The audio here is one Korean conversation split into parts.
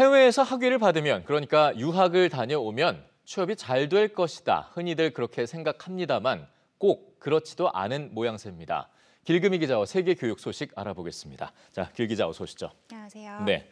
해외에서 학위를 받으면, 그러니까 유학을 다녀오면 취업이 잘 될 것이다. 흔히들 그렇게 생각합니다만 꼭 그렇지도 않은 모양새입니다. 길금희 기자와 세계 교육 소식 알아보겠습니다. 자, 길 기자 어서 오시죠. 안녕하세요. 네,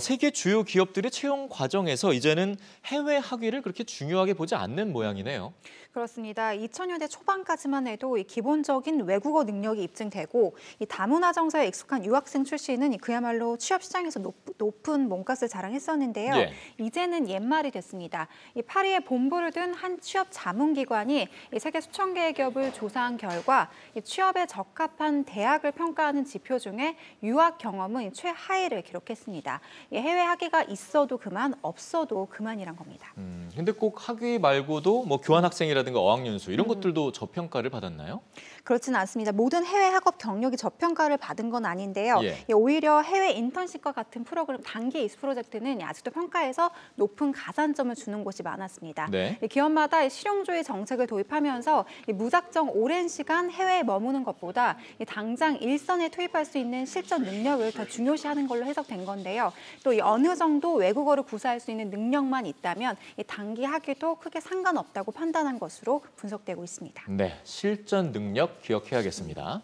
세계 주요 기업들의 채용 과정에서 이제는 해외 학위를 그렇게 중요하게 보지 않는 모양이네요. 그렇습니다. 2000년대 초반까지만 해도 이 기본적인 외국어 능력이 입증되고 이 다문화 정서에 익숙한 유학생 출신은 그야말로 취업 시장에서 높은 몸값을 자랑했었는데요. 예. 이제는 옛말이 됐습니다. 이 파리에 본부를 둔 한 취업 자문기관이 이 세계 수천 개의 기업을 조사한 결과 이 취업에 적합한 대학을 평가하는 지표 중에 유학 경험은 최하위를 기록했습니다. 이 해외 학위가 있어도 그만, 없어도 그만이란 겁니다. 근데 꼭 학위 말고도 뭐 교환학생이라든가 어학연수 이런 것들도 저평가를 받았나요? 그렇지는 않습니다. 모든 해외 학업 경력이 저평가를 받은 건 아닌데요. 예. 오히려 해외 인턴십과 같은 프로그램, 단기 이수 프로젝트는 아직도 평가에서 높은 가산점을 주는 곳이 많았습니다. 네. 기업마다 실용주의 정책을 도입하면서 무작정 오랜 시간 해외에 머무는 것보다 당장 일선에 투입할 수 있는 실전 능력을 더 중요시하는 걸로 해석된 건데요. 또 어느 정도 외국어를 구사할 수 있는 능력만 있다면 단기 학위도 크게 상관없다고 판단한 것으로 분석되고 있습니다. 네, 실전 능력 기억해야겠습니다.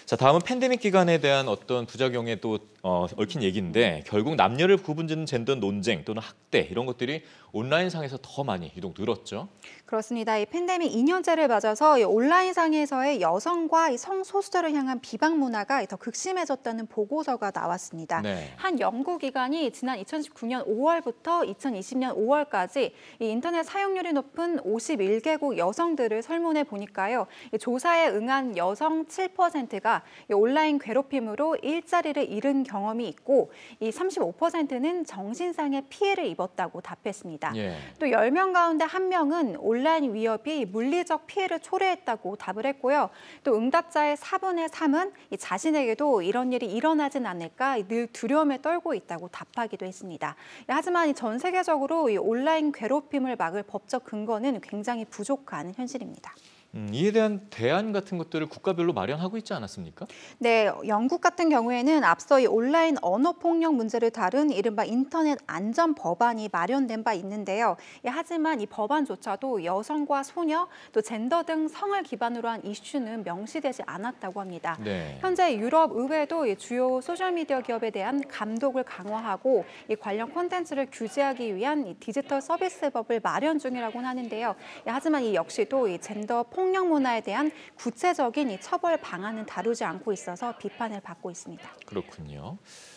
자, 다음은 팬데믹 기간에 대한 어떤 부작용에 또 얽힌 얘기인데 결국 남녀를 구분짓는 젠더 논쟁 또는 학대 이런 것들이 온라인상에서 더 많이 유독 늘었죠. 그렇습니다. 이 팬데믹 2년째를 맞아서 온라인상에서의 여성과 성소수자를 향한 비방 문화가 더 극심해졌다는 보고서가 나왔습니다. 네. 한 연구기관이 지난 2019년 5월부터 2020년 5월까지 이 인터넷 사용률이 높은 51개국 여성들을 설문해 보니까요. 이 조사에 응한 여성 7%가 이 온라인 괴롭힘으로 일자리를 잃은 경험이 있고 이 35%는 정신상의 피해를 입었다고 답했습니다. 예. 또 10명 가운데 1명은 온라인 위협이 물리적 피해를 초래했다고 답을 했고요. 또 응답자의 4분의 3은 자신에게도 이런 일이 일어나진 않을까 늘 두려움에 떨고 있다고 답하기도 했습니다. 하지만 전 세계적으로 이 온라인 괴롭힘을 막을 법적 근거는 굉장히 부족한 현실입니다. 이에 대한 대안 같은 것들을 국가별로 마련하고 있지 않았습니까? 네, 영국 같은 경우에는 앞서 이 온라인 언어 폭력 문제를 다룬 이른바 인터넷 안전 법안이 마련된 바 있는데요. 하지만 이 법안조차도 여성과 소녀, 또 젠더 등 성을 기반으로 한 이슈는 명시되지 않았다고 합니다. 네. 현재 유럽 의회도 이 주요 소셜미디어 기업에 대한 감독을 강화하고 이 관련 콘텐츠를 규제하기 위한 이 디지털 서비스법을 마련 중이라고 하는데요. 하지만 이 역시도 이 젠더 폭력 문화에 대한 구체적인 이 처벌 방안은 다루지 않고 있어서 비판을 받고 있습니다. 그렇군요.